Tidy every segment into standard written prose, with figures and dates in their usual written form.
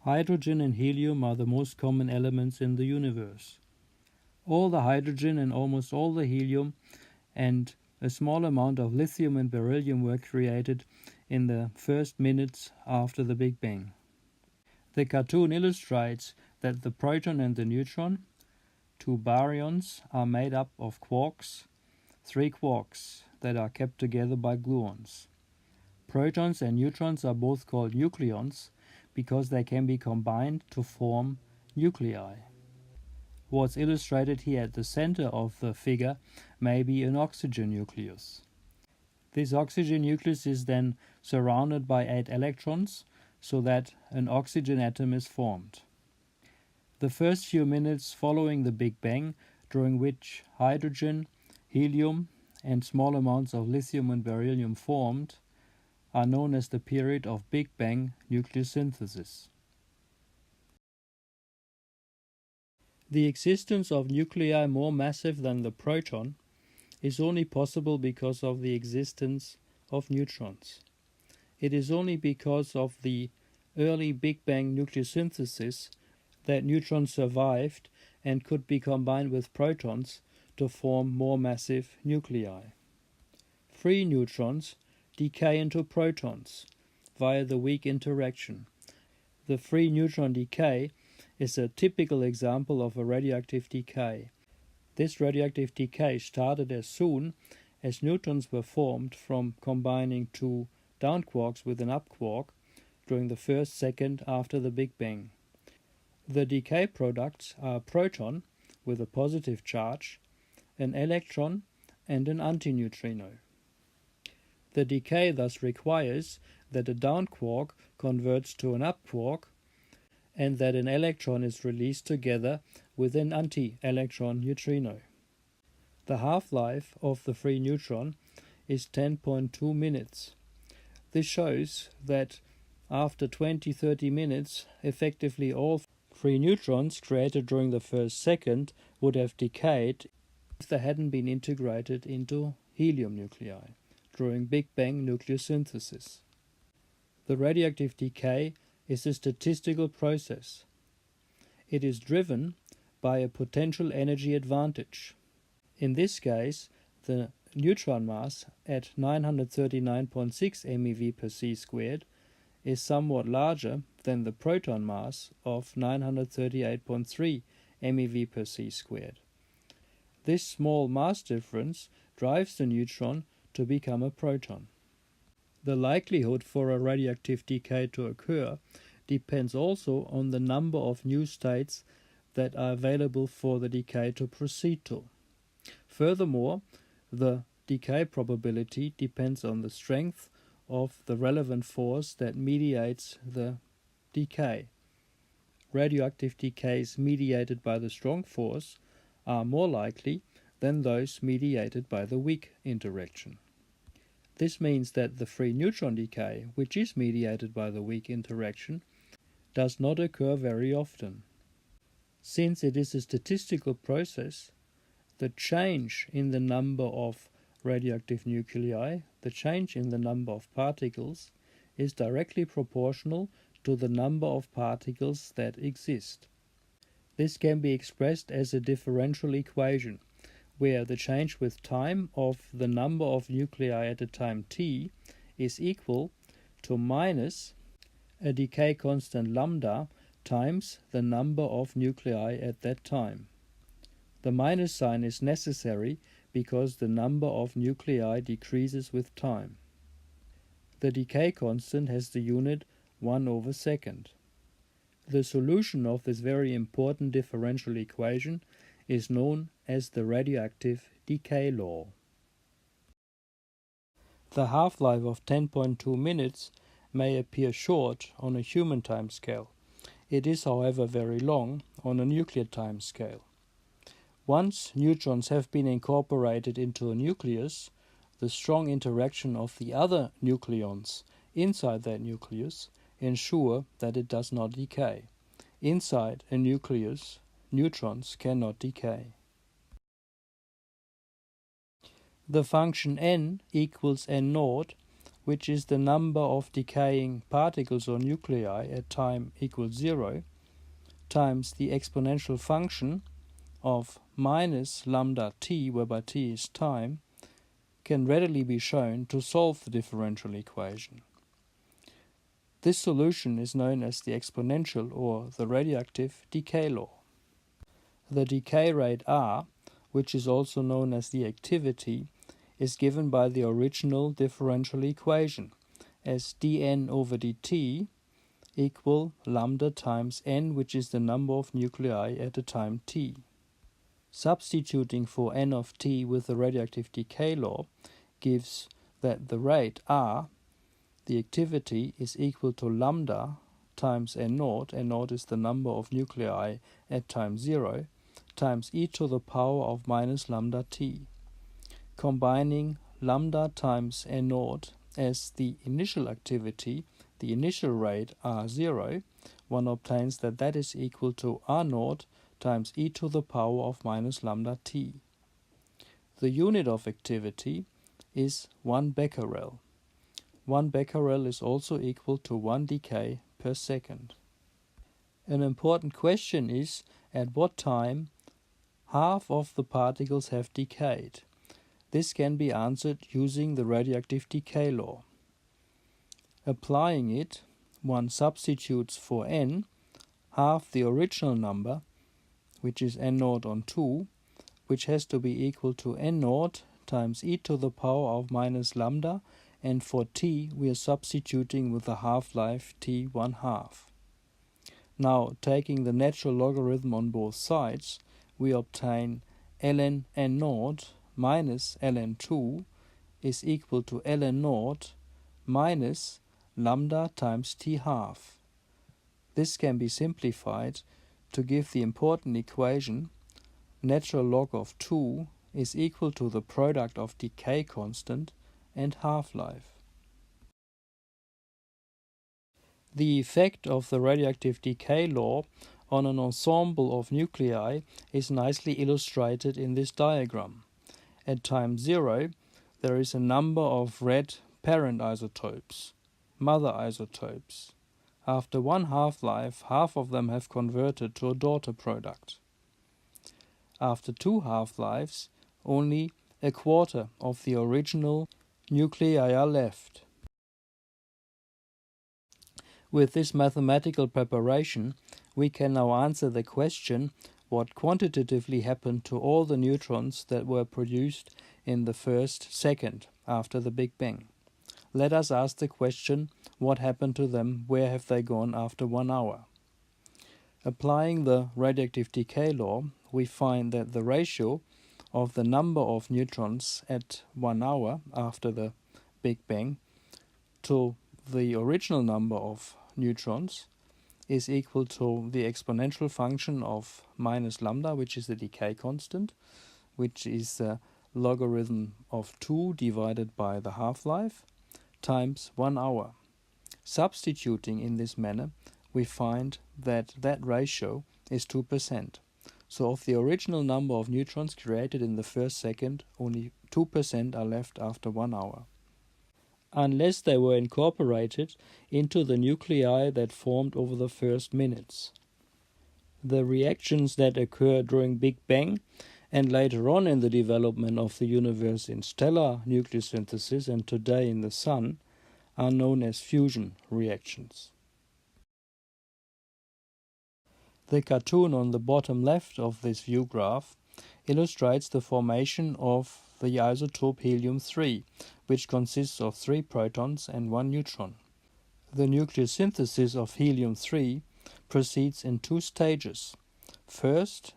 Hydrogen and helium are the most common elements in the universe. All the hydrogen and almost all the helium and a small amount of lithium and beryllium were created in the first minutes after the Big Bang. The cartoon illustrates that the proton and the neutron, two baryons, are made up of quarks, 3 quarks that are kept together by gluons. Protons and neutrons are both called nucleons because they can be combined to form nuclei. What's illustrated here at the center of the figure may be an oxygen nucleus. This oxygen nucleus is then surrounded by 8 electrons so that an oxygen atom is formed. The first few minutes following the Big Bang, during which hydrogen, helium and small amounts of lithium and beryllium formed, are known as the period of Big Bang nucleosynthesis. The existence of nuclei more massive than the proton is only possible because of the existence of neutrons. It is only because of the early Big Bang nucleosynthesis that neutrons survived and could be combined with protons to form more massive nuclei. Free neutrons decay into protons via the weak interaction. The free neutron decay is a typical example of a radioactive decay. This radioactive decay started as soon as neutrons were formed from combining 2 down quarks with an up quark during the first second after the Big Bang. The decay products are a proton with a positive charge, an electron and an antineutrino. The decay thus requires that a down quark converts to an up quark and that an electron is released together with an anti-electron neutrino. The half-life of the free neutron is 10.2 minutes. This shows that after 20-30 minutes, effectively all free neutrons created during the first second would have decayed if they hadn't been integrated into helium nuclei during Big Bang nucleosynthesis. The radioactive decay is a statistical process. It is driven by a potential energy advantage. In this case, the neutron mass at 939.6 MeV per c squared is somewhat larger than the proton mass of 938.3 MeV per c squared. This small mass difference drives the neutron to become a proton. The likelihood for a radioactive decay to occur depends also on the number of new states that are available for the decay to proceed to. Furthermore, the decay probability depends on the strength of the relevant force that mediates the decay. Radioactive decays mediated by the strong force are more likely than those mediated by the weak interaction. This means that the free neutron decay, which is mediated by the weak interaction, does not occur very often. Since it is a statistical process, the change in the number of radioactive nuclei, the change in the number of particles, is directly proportional to the number of particles that exist. This can be expressed as a differential equation, where the change with time of the number of nuclei at a time t is equal to minus a decay constant lambda times the number of nuclei at that time. The minus sign is necessary because the number of nuclei decreases with time. The decay constant has the unit 1/second. The solution of this very important differential equation is known as the Radioactive Decay Law. The half-life of 10.2 minutes may appear short on a human timescale. It is, however, very long on a nuclear timescale. Once neutrons have been incorporated into a nucleus, the strong interaction of the other nucleons inside that nucleus ensure that it does not decay. Inside a nucleus, neutrons cannot decay. The function n equals n naught, which is the number of decaying particles or nuclei at time equals 0, times the exponential function of minus lambda t, whereby t is time, can readily be shown to solve the differential equation. This solution is known as the exponential or the radioactive decay law. The decay rate r, which is also known as the activity, is given by the original differential equation as dN over dt equal lambda times n, which is the number of nuclei at a time t. Substituting for n of t with the radioactive decay law gives that the rate r, the activity, is equal to lambda times n0 is the number of nuclei at time 0, times e to the power of minus lambda t. Combining lambda times n0 as the initial activity, the initial rate r0, one obtains that that is equal to r0 times e to the power of minus lambda t. The unit of activity is 1 becquerel. 1 becquerel is also equal to 1 decay per second. An important question is at what time half of the particles have decayed. This can be answered using the radioactive decay law. Applying it, one substitutes for n half the original number, which is n0 on 2, which has to be equal to n0 times e to the power of minus lambda, and for t we are substituting with the half-life t 1/2. Now, taking the natural logarithm on both sides, we obtain ln n0 minus ln 2 is equal to ln 0 minus lambda times t/2. This can be simplified to give the important equation natural log of 2 is equal to the product of decay constant and half-life. The effect of the radioactive decay law on an ensemble of nuclei is nicely illustrated in this diagram. At time 0, there is a number of red parent isotopes, mother isotopes. After one half-life, half of them have converted to a daughter product. After 2 half-lives, only a quarter of the original nuclei are left. With this mathematical preparation, we can now answer the question what quantitatively happened to all the neutrons that were produced in the first second after the Big Bang. Let us ask the question what happened to them, where have they gone after 1 hour? Applying the radioactive decay law, we find that the ratio of the number of neutrons at 1 hour after the Big Bang to the original number of neutrons is equal to the exponential function of minus lambda, which is the decay constant, which is the logarithm of 2 divided by the half-life, times 1 hour. Substituting in this manner, we find that that ratio is 2%. So of the original number of neutrons created in the first second, only 2% are left after 1 hour, unless they were incorporated into the nuclei that formed over the first minutes. The reactions that occur during Big Bang and later on in the development of the universe in stellar nucleosynthesis and today in the Sun are known as fusion reactions. The cartoon on the bottom left of this view graph illustrates the formation of the isotope helium-3, which consists of 3 protons and 1 neutron. The nucleosynthesis of helium-3 proceeds in 2 stages. First,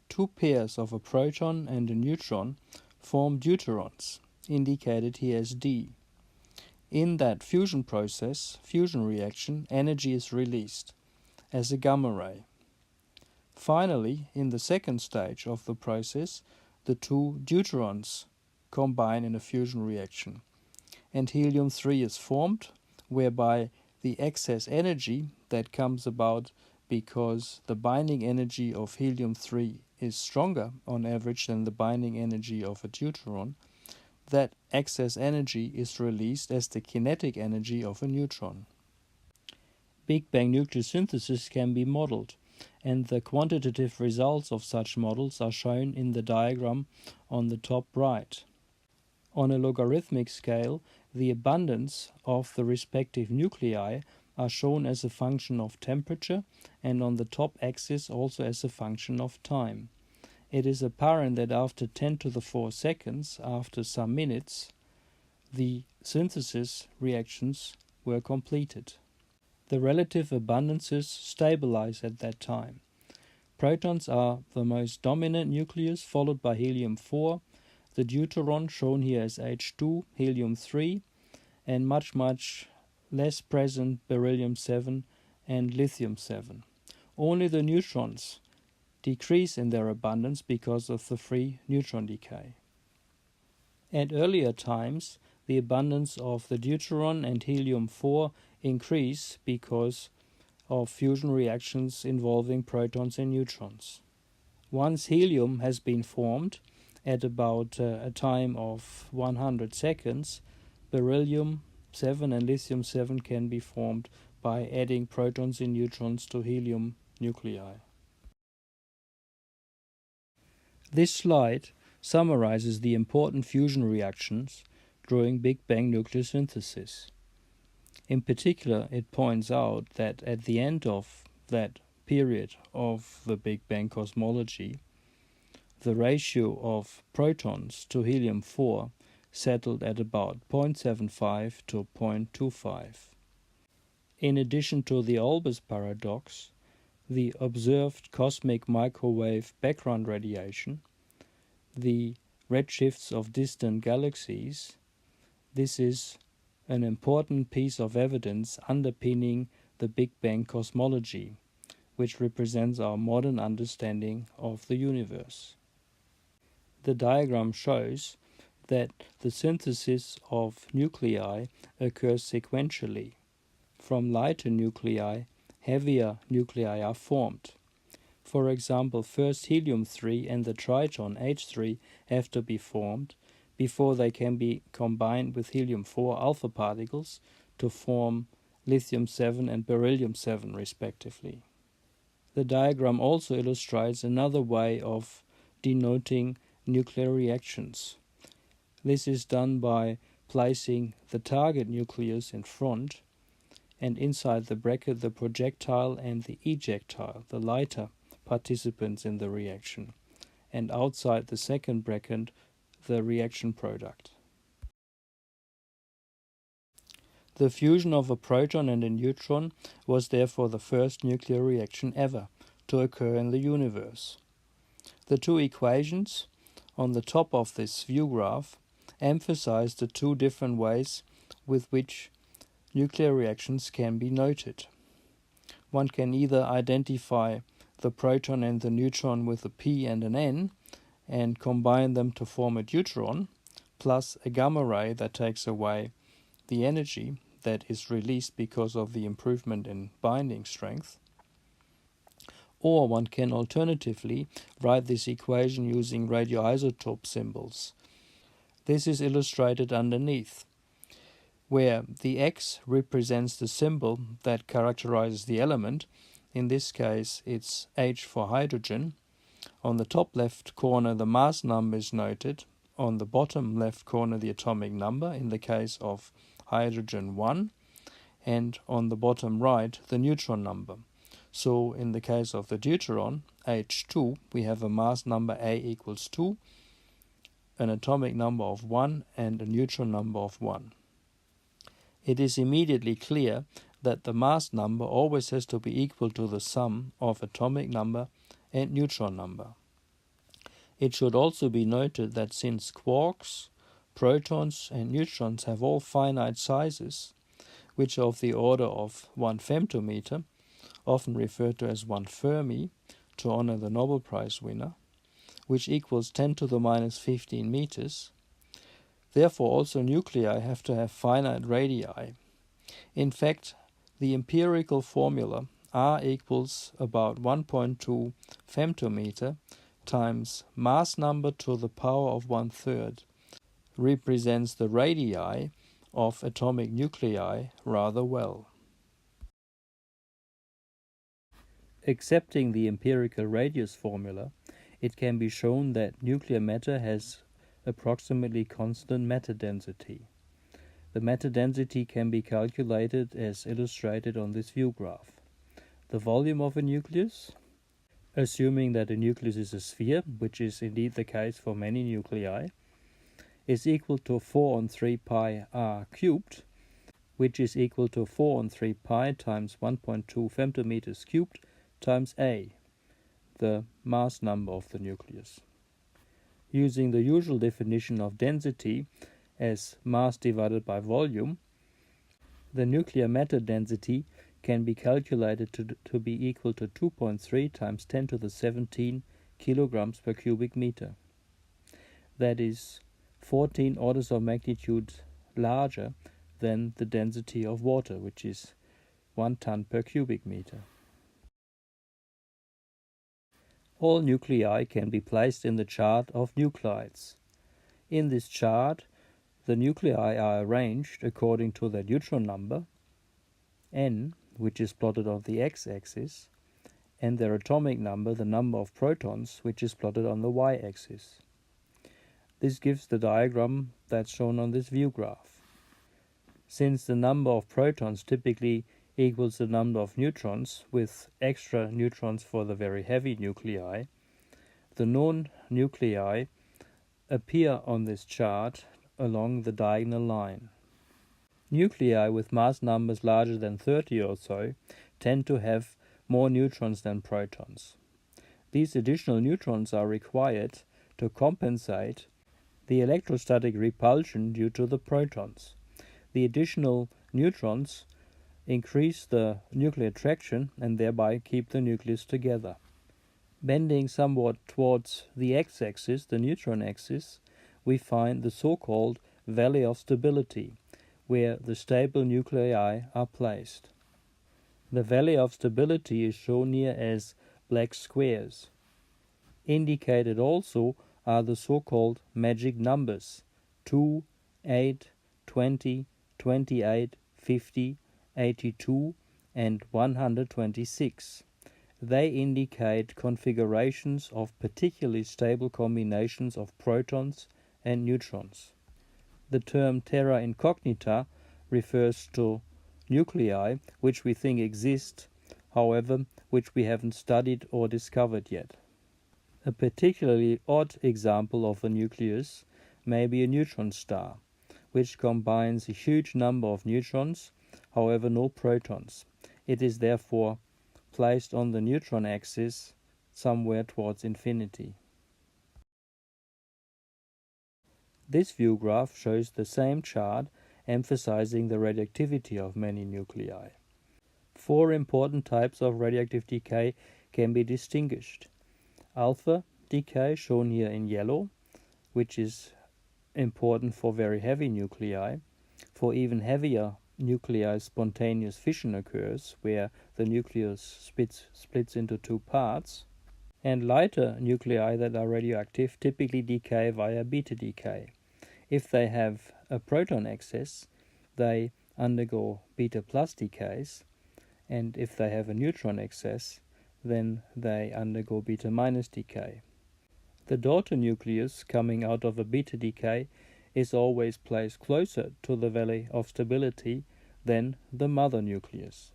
2 pairs of a proton and a neutron form deuterons, indicated here as D. In that fusion process, fusion reaction, energy is released as a gamma ray. Finally, in the second stage of the process, the 2 deuterons combine in a fusion reaction, and helium-3 is formed, whereby the excess energy that comes about because the binding energy of helium-3 is stronger on average than the binding energy of a deuteron, that excess energy is released as the kinetic energy of a neutron. Big Bang nucleosynthesis can be modeled, and the quantitative results of such models are shown in the diagram on the top right. On a logarithmic scale, the abundance of the respective nuclei are shown as a function of temperature, and on the top axis also as a function of time. It is apparent that after 10 to the 4 seconds, after some minutes, the synthesis reactions were completed. The relative abundances stabilize at that time. Protons are the most dominant nucleus, followed by helium-4, the deuteron shown here as H2, helium-3, and much less present beryllium-7 and lithium-7. Only the neutrons decrease in their abundance because of the free neutron decay. At earlier times, the abundance of the deuteron and helium-4 increase because of fusion reactions involving protons and neutrons. Once helium has been formed, at about a time of 100 seconds, beryllium-7 and lithium-7 can be formed by adding protons and neutrons to helium nuclei. This slide summarizes the important fusion reactions during Big Bang nucleosynthesis. In particular, it points out that at the end of that period of the Big Bang cosmology, the ratio of protons to helium-4 settled at about 0.75 to 0.25. In addition to the Olbers paradox, the observed cosmic microwave background radiation, the redshifts of distant galaxies, this is an important piece of evidence underpinning the Big Bang cosmology, which represents our modern understanding of the universe. The diagram shows that the synthesis of nuclei occurs sequentially. From lighter nuclei, heavier nuclei are formed. For example, first helium-3 and the triton H3 have to be formed before they can be combined with helium-4 alpha particles to form lithium-7 and beryllium-7 respectively. The diagram also illustrates another way of denoting nuclear reactions. This is done by placing the target nucleus in front, and inside the bracket the projectile and the ejectile, the lighter participants in the reaction, and outside the second bracket the reaction product. The fusion of a proton and a neutron was therefore the first nuclear reaction ever to occur in the universe. The two equations on the top of this view graph emphasize the two different ways with which nuclear reactions can be noted. One can either identify the proton and the neutron with a P and an N and combine them to form a deuteron, plus a gamma ray that takes away the energy that is released because of the improvement in binding strength. Or one can alternatively write this equation using radioisotope symbols. This is illustrated underneath, where the X represents the symbol that characterizes the element. In this case it's H for hydrogen. On the top left corner the mass number is noted, on the bottom left corner the atomic number in the case of hydrogen 1, and on the bottom right the neutron number. So in the case of the deuteron, H2, we have a mass number A equals 2, an atomic number of 1 and a neutron number of 1. It is immediately clear that the mass number always has to be equal to the sum of atomic number and neutron number. It should also be noted that since quarks, protons and neutrons have all finite sizes, which are of the order of 1 femtometer, often referred to as 1 Fermi, to honor the Nobel Prize winner, which equals 10 to the minus 15 meters. Therefore also nuclei have to have finite radii. In fact, the empirical formula R equals about 1.2 femtometer times mass number to the power of 1/3 represents the radii of atomic nuclei rather well. Accepting the empirical radius formula, it can be shown that nuclear matter has approximately constant matter density. The matter density can be calculated as illustrated on this view graph. The volume of a nucleus, assuming that a nucleus is a sphere, which is indeed the case for many nuclei, is equal to 4 on 3 pi r cubed, which is equal to 4 on 3 pi times 1.2 femtometers cubed times A, the mass number of the nucleus. Using the usual definition of density as mass divided by volume, the nuclear matter density can be calculated to be equal to 2.3 times 10 to the 17 kilograms per cubic meter. That is 14 orders of magnitude larger than the density of water, which is 1 ton per cubic meter. All nuclei can be placed in the chart of Nuclides. In this chart, the nuclei are arranged according to their neutron number, n, which is plotted on the x-axis, and their atomic number, the number of protons, which is plotted on the y-axis. This gives the diagram that's shown on this view graph. Since the number of protons typically equals the number of neutrons, with extra neutrons for the very heavy nuclei, the known nuclei appear on this chart along the diagonal line. Nuclei with mass numbers larger than 30 or so tend to have more neutrons than protons. These additional neutrons are required to compensate the electrostatic repulsion due to the protons. The additional neutrons increase the nuclear attraction and thereby keep the nucleus together. Bending somewhat towards the x-axis, the neutron axis, we find the so-called valley of stability, where the stable nuclei are placed. The valley of stability is shown here as black squares. Indicated also are the so-called magic numbers 2, 8, 20, 28, 50, 82 and 126. They indicate configurations of particularly stable combinations of protons and neutrons. The term terra incognita refers to nuclei which we think exist, however, which we haven't studied or discovered yet. A particularly odd example of a nucleus may be a neutron star, which combines a huge number of neutrons, however no protons. It is therefore placed on the neutron axis somewhere towards infinity. This view graph shows the same chart, emphasizing the radioactivity of many nuclei. 4 important types of radioactive decay can be distinguished. Alpha decay, shown here in yellow, which is important for very heavy nuclei. For even heavier nuclei, spontaneous fission occurs, where the nucleus splits into 2 parts. And lighter nuclei that are radioactive typically decay via beta decay. If they have a proton excess, they undergo beta plus decays, and if they have a neutron excess, then they undergo beta minus decay. The daughter nucleus coming out of a beta decay is always placed closer to the valley of stability than the mother nucleus.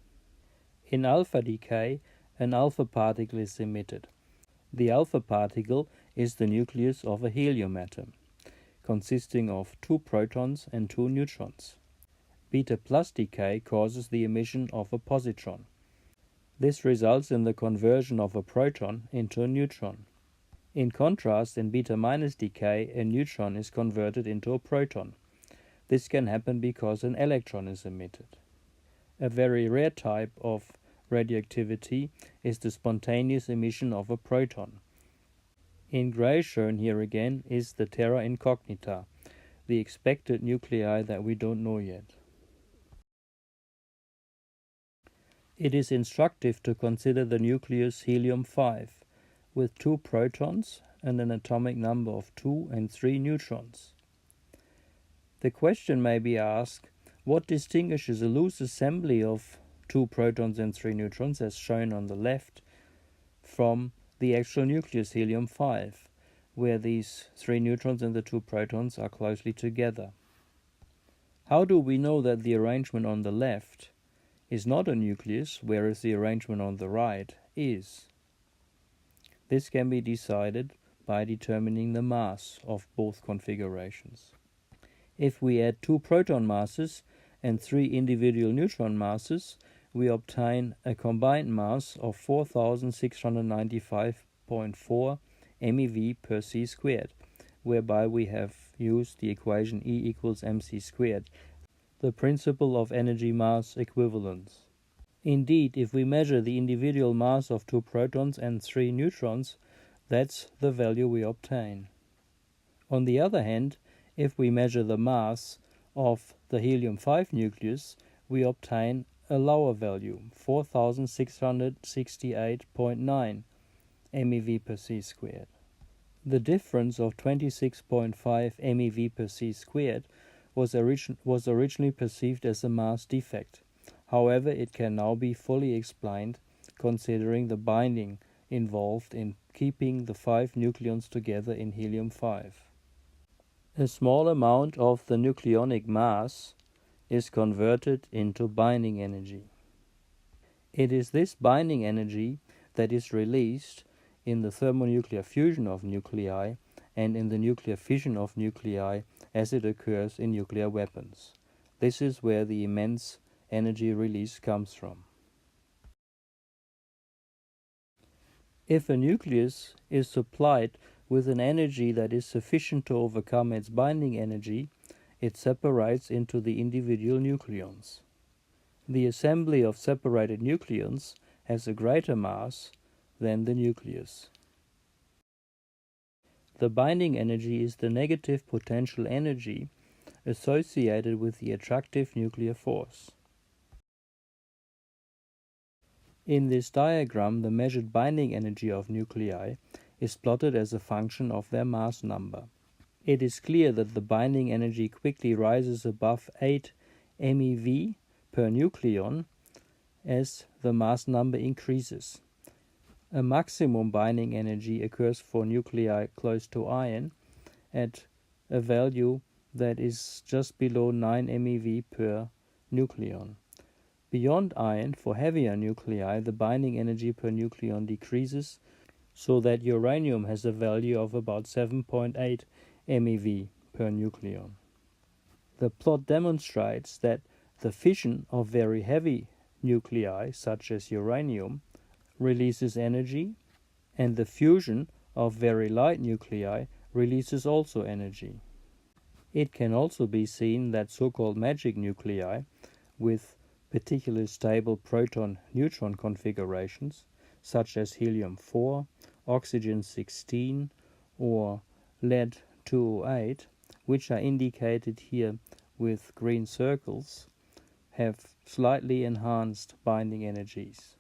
In alpha decay, an alpha particle is emitted. The alpha particle is the nucleus of a helium atom, consisting of 2 protons and 2 neutrons. Beta plus decay causes the emission of a positron. This results in the conversion of a proton into a neutron. In contrast, in beta minus decay, a neutron is converted into a proton. This can happen because an electron is emitted. A very rare type of radioactivity is the spontaneous emission of a proton. In gray, shown here again, is the terra incognita, the expected nuclei that we don't know yet. It is instructive to consider the nucleus helium-5, with 2 protons and an atomic number of 2 and 3 neutrons. The question may be asked, what distinguishes a loose assembly of 2 protons and 3 neutrons, as shown on the left, from the actual nucleus helium-5, where these 3 neutrons and the 2 protons are closely together? How do we know that the arrangement on the left is not a nucleus, whereas the arrangement on the right is? This can be decided by determining the mass of both configurations. If we add 2 proton masses and 3 individual neutron masses, we obtain a combined mass of 4,695.4 MeV per c squared, whereby we have used the equation E equals mc squared, the principle of energy-mass equivalence. Indeed, if we measure the individual mass of 2 protons and 3 neutrons, that's the value we obtain. On the other hand, if we measure the mass of the helium-5 nucleus, we obtain a lower value, 4,668.9 MeV per c squared. The difference of 26.5 MeV per c squared was originally perceived as a mass defect. However, it can now be fully explained considering the binding involved in keeping the 5 nucleons together in helium-5. A small amount of the nucleonic mass is converted into binding energy. It is this binding energy that is released in the thermonuclear fusion of nuclei and in the nuclear fission of nuclei as it occurs in nuclear weapons. This is where the immense energy release comes from. If a nucleus is supplied with an energy that is sufficient to overcome its binding energy, it separates into the individual nucleons. The assembly of separated nucleons has a greater mass than the nucleus. The binding energy is the negative potential energy associated with the attractive nuclear force. In this diagram, the measured binding energy of nuclei is plotted as a function of their mass number. It is clear that the binding energy quickly rises above 8 MeV per nucleon as the mass number increases. A maximum binding energy occurs for nuclei close to iron at a value that is just below 9 MeV per nucleon. Beyond iron, for heavier nuclei, the binding energy per nucleon decreases, so that uranium has a value of about 7.8 MeV per nucleon. The plot demonstrates that the fission of very heavy nuclei, such as uranium, releases energy, and the fusion of very light nuclei releases also energy. It can also be seen that so-called magic nuclei with particularly stable proton-neutron configurations, such as helium-4, oxygen-16, or lead-208, which are indicated here with green circles, have slightly enhanced binding energies.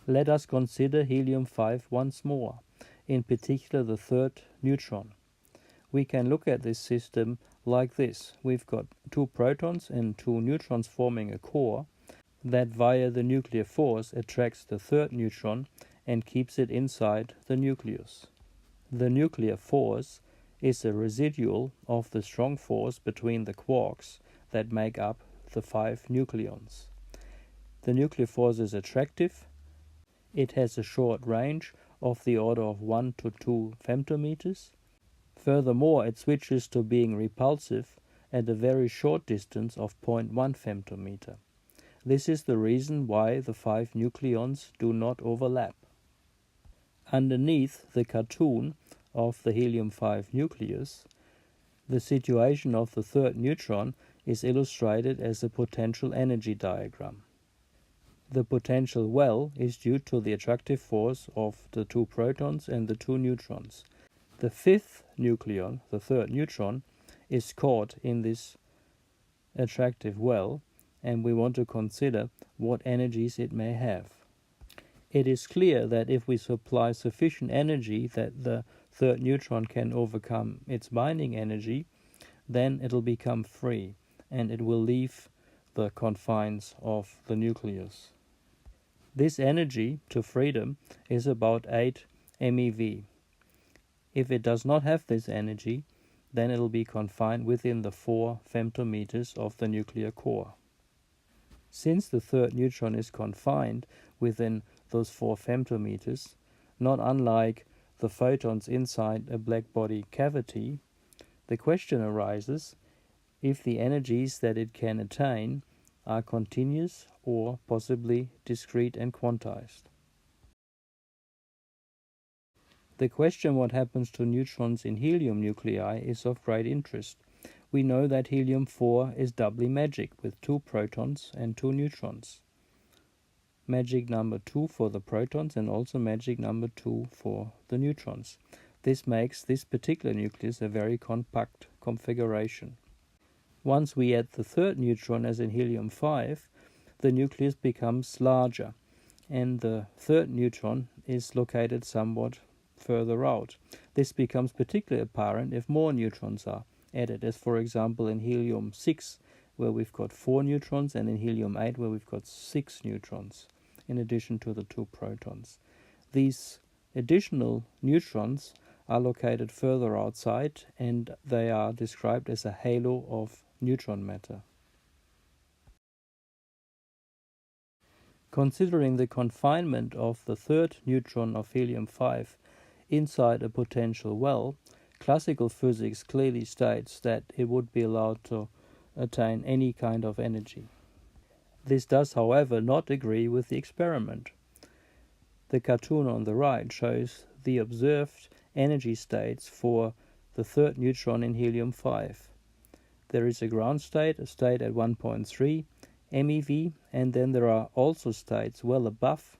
Let us consider helium-5 once more, in particular the third neutron. We can look at this system like this. We've got 2 protons and 2 neutrons forming a core that via the nuclear force attracts the third neutron and keeps it inside the nucleus. The nuclear force is a residual of the strong force between the quarks that make up the 5 nucleons. The nuclear force is attractive. It has a short range of the order of 1 to 2 femtometers. Furthermore, it switches to being repulsive at a very short distance of 0.1 femtometer. This is the reason why the 5 nucleons do not overlap. Underneath the cartoon of the helium-5 nucleus, the situation of the third neutron is illustrated as a potential energy diagram. The potential well is due to the attractive force of the 2 protons and the 2 neutrons. The 5th nucleon, the third neutron, is caught in this attractive well, and we want to consider what energies it may have. It is clear that if we supply sufficient energy that the third neutron can overcome its binding energy, then it'll become free and it will leave the confines of the nucleus. This energy to freedom is about 8 MeV. If it does not have this energy, then it'll be confined within the 4 femtometers of the nuclear core. Since the third neutron is confined within those 4 femtometers, not unlike the photons inside a black body cavity, the question arises if the energies that it can attain are continuous or possibly discrete and quantized. The question what happens to neutrons in helium nuclei is of great interest. We know that helium-4 is doubly magic with 2 protons and 2 neutrons. Magic number 2 for the protons and also magic number 2 for the neutrons. This makes this particular nucleus a very compact configuration. Once we add the third neutron as in helium-5, the nucleus becomes larger and the third neutron is located somewhat further out. This becomes particularly apparent if more neutrons are added, as for example in helium-6 where we've got 4 neutrons and in helium-8 where we've got 6 neutrons in addition to the 2 protons. These additional neutrons are located further outside and they are described as a halo of neutron matter. Considering the confinement of the third neutron of helium-5 inside a potential well, classical physics clearly states that it would be allowed to attain any kind of energy. This does, however, not agree with the experiment. The cartoon on the right shows the observed energy states for the third neutron in helium-5. There is a ground state, a state at 1.3 MeV, and then there are also states well above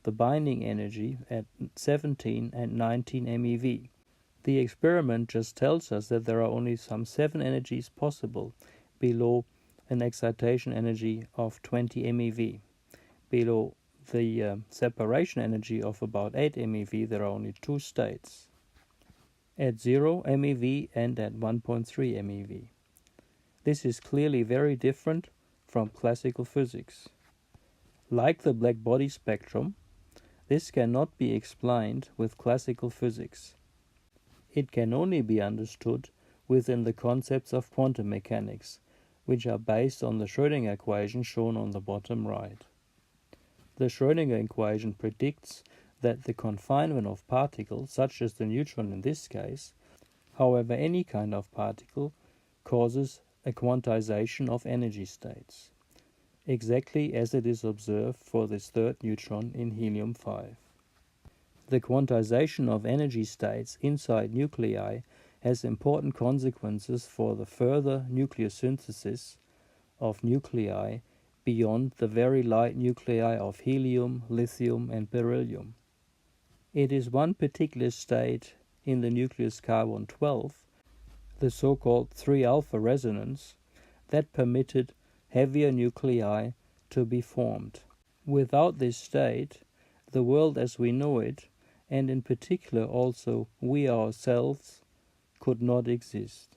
the binding energy at 17 and 19 MeV. The experiment just tells us that there are only some 7 energies possible below an excitation energy of 20 MeV. Below the separation energy of about 8 MeV, there are only 2 states, at 0 MeV and at 1.3 MeV. This is clearly very different from classical physics. Like the black body spectrum, this cannot be explained with classical physics. It can only be understood within the concepts of quantum mechanics, which are based on the Schrödinger equation shown on the bottom right. The Schrödinger equation predicts that the confinement of particles, such as the neutron in this case, however any kind of particle, causes a quantization of energy states, exactly as it is observed for this third neutron in helium-5. The quantization of energy states inside nuclei has important consequences for the further nucleosynthesis of nuclei beyond the very light nuclei of helium, lithium and beryllium. It is one particular state in the nucleus carbon-12, the so-called 3-alpha resonance, that permitted heavier nuclei to be formed. Without this state, the world as we know it, and in particular also we ourselves, could not exist.